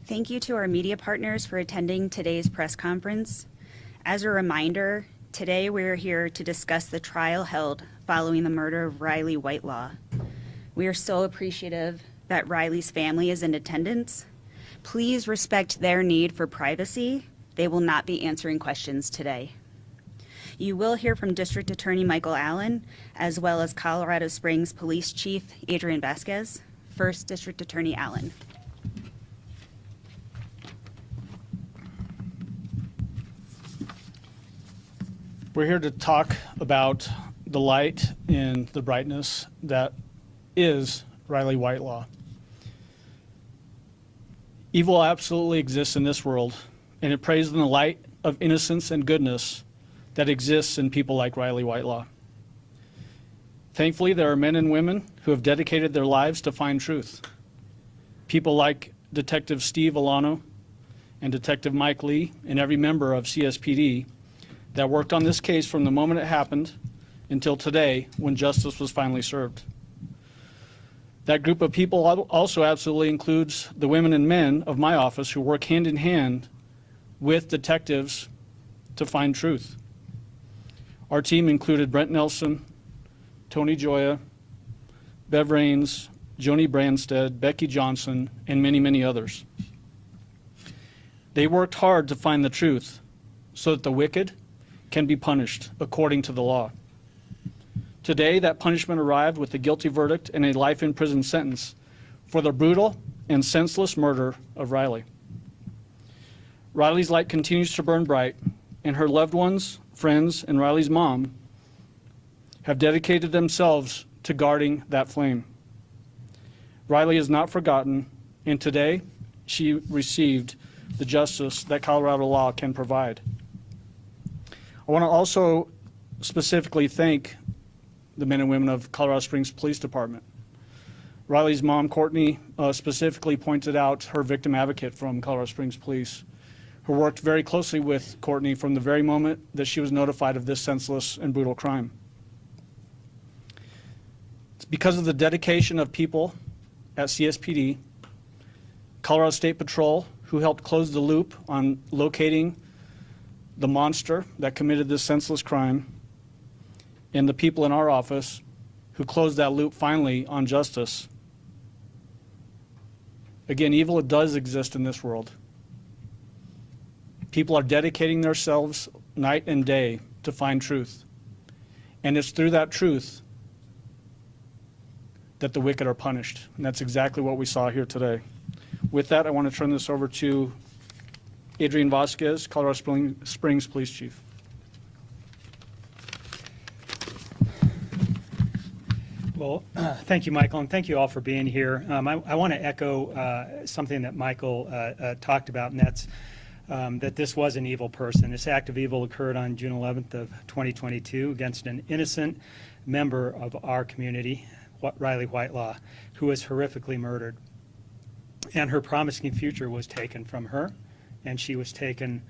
Thank you to our media partners for attending today's press conference. As a reminder, today we're here to discuss the trial held following the murder of Riley Whitelaw. We are so appreciative that Riley's family is in attendance. Please respect their need for privacy. They will not be answering questions today. You will hear from District Attorney Michael Allen, as well as Colorado Springs Police Chief Adrian Vasquez. First, District Attorney Allen. We're here to talk about the light and the brightness that is Riley Whitelaw. Evil absolutely exists in this world, and it preys on the light of innocence and goodness that exists in people like Riley Whitelaw. Thankfully, there are men and women who have dedicated their lives to find truth. People like Detective Steve Alano and Detective Mike Lee and every member of CSPD that worked on this case from the moment it happened until today when justice was finally served. That group of people also absolutely includes the women and men of my office who work hand in hand with detectives to find truth. Our team included Brent Nelson, Tony Joya, Bev Rains, Joni Branstead, Becky Johnson, and many, many others. They worked hard to find the truth so that the wicked can be punished according to the law. Today, that punishment arrived with a guilty verdict and a life in prison sentence for the brutal and senseless murder of Riley. Riley's light continues to burn bright, and her loved ones, friends, and Riley's mom have dedicated themselves to guarding that flame. Riley is not forgotten, and today she received the justice that Colorado law can provide. I want to also specifically thank the men and women of Colorado Springs Police Department. Riley's mom, Courtney, specifically pointed out her victim advocate from Colorado Springs Police, who worked very closely with Courtney from the very moment that she was notified of this senseless and brutal crime. It's because of the dedication of people at CSPD, Colorado State Patrol, who helped close the loop on locating the monster that committed this senseless crime, and the people in our office who closed that loop finally on justice. Again, evil does exist in this world. People are dedicating themselves night and day to find truth. And it's through that truth that the wicked are punished. And that's exactly what we saw here today. With that, I want to turn this over to Adrian Vasquez, Colorado Springs Police Chief. Well, thank you, Michael, and thank you all for being here. I want to echo something that Michael talked about, and that's that this was an evil person. This act of evil occurred on June 11th of 2022 against an innocent member of our community, Riley Whitelaw, who was horrifically murdered. And her promising future was taken from her, and she was taken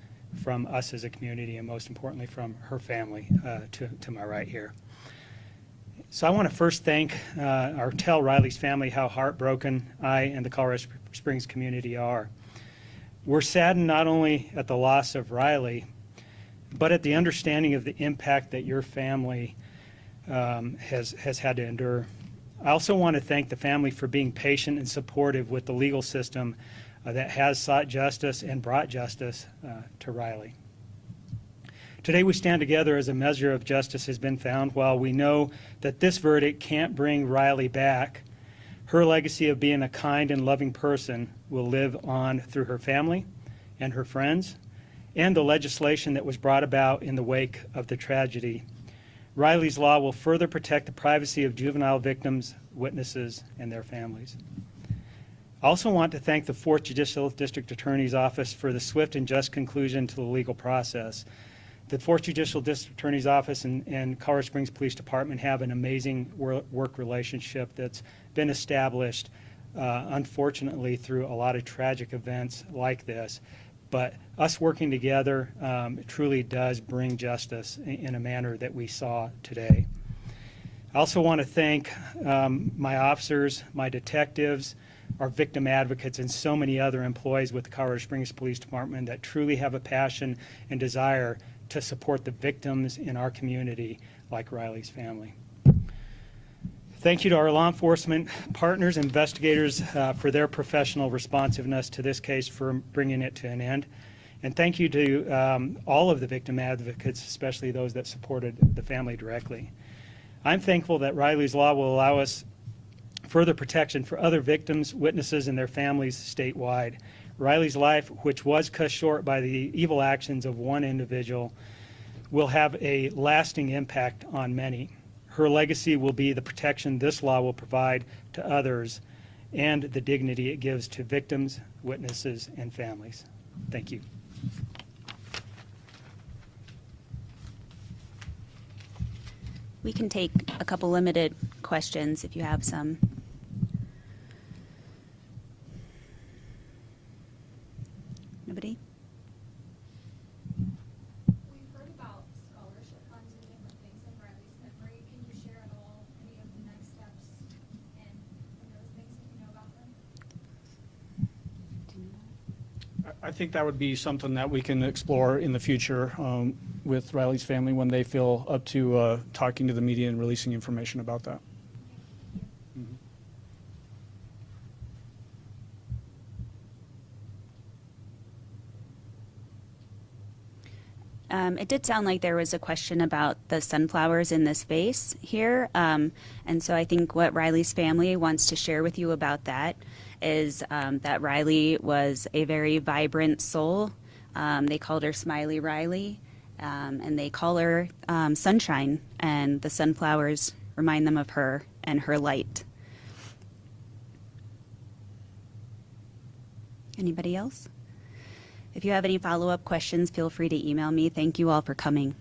from us as a community, and most importantly from her family to my right here. So I want to first thank or tell Riley's family how heartbroken I and the Colorado Springs community are. We're saddened not only at the loss of Riley, but at the understanding of the impact that your family has had to endure. I also want to thank the family for being patient and supportive with the legal system that has sought justice and brought justice to Riley. Today we stand together as a measure of justice has been found. While we know that this verdict can't bring Riley back, her legacy of being a kind and loving person will live on through her family and her friends and the legislation that was brought about in the wake of the tragedy. Riley's law will further protect the privacy of juvenile victims, witnesses, and their families. I also want to thank the 4th Judicial District Attorney's Office for the swift and just conclusion to the legal process. The 4th Judicial District Attorney's Office and Colorado Springs Police Department have an amazing work relationship that's been established, unfortunately, through a lot of tragic events like this. But us working together truly does bring justice in a manner that we saw today. I also want to thank my officers, my detectives, our victim advocates, and so many other employees with the Colorado Springs Police Department that truly have a passion and desire to support the victims in our community, like Riley's family. Thank you to our law enforcement partners, investigators, for their professional responsiveness to this case, for bringing it to an end. And thank you to all of the victim advocates, especially those that supported the family directly. I'm thankful that Riley's Law will allow us further protection for other victims, witnesses, and their families statewide. Riley's life, which was cut short by the evil actions of one individual, will have a lasting impact on many. Her legacy will be the protection this law will provide to others and the dignity it gives to victims, witnesses, and families. Thank you. We can take a couple limited questions if you have some. Nobody? We've heard about scholarship funds and different things in Riley's memory. Can you share at all any of the next steps and those things if you know about them? I think that would be something that we can explore in the future with Riley's family when they feel up to talking to the media and releasing information about that. It did sound like there was a question about the sunflowers in this vase here. And so I think what Riley's family wants to share with you about that is that Riley was a very vibrant soul. They called her Smiley Riley, and they call her Sunshine, and the sunflowers remind them of her and her light. Anybody else? If you have any follow-up questions, feel free to email me. Thank you all for coming.